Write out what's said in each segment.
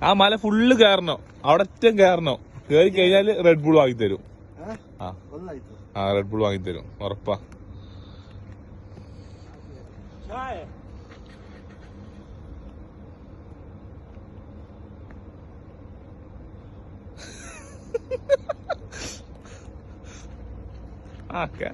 ആ മല ഫുള്ള് കയറണോ, അവിടെ ഒറ്റം കയറണോ, കേറി കഴിഞ്ഞാല് റെഡ് ബുൾ വാങ്ങി തരും. ആ റെഡ് ബുൾ വാങ്ങി തരും, ഉറപ്പാ. ഓക്കെ.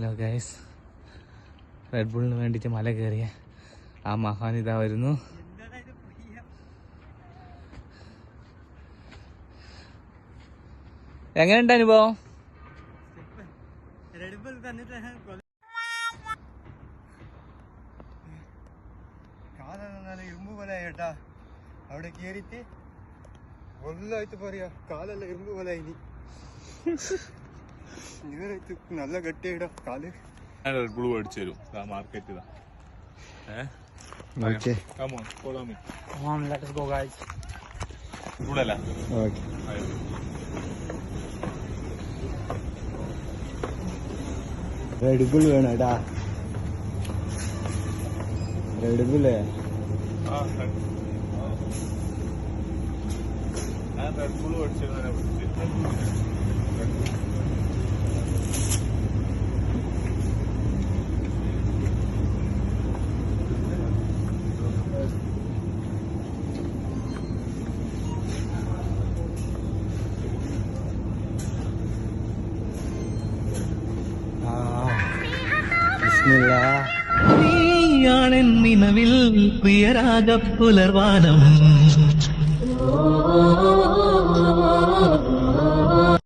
ഹലോ ഗൈസ്, റെഡ് ബുളിന് വേണ്ടിയിട്ട് മല കയറിയ ആ മഹാനിത വരുന്നു. എങ്ങനെയുണ്ട് അനുഭവം? കാലെല്ലാം ഇരുമ്പ് പോലെ കേട്ടാ, അവിടെ കേറിയിട്ട് ഒന്നായിട്ട് പറയാ കാലല്ല ഇരുമ്പ് പോലെ ഇനി നല്ല ഗട്ടിയിടാ കാല്. റെഡ് ബുൾ മേടിച്ചു തരും മാർക്കറ്റ്. റെഡ് ബുൾ വേണം എടാ, റെഡ് ബുള്ളേ. റെഡ് ബുൾ മേടിച്ചിരുന്ന നിലവിൽ പ്രിയരാഗ പുലർവാനം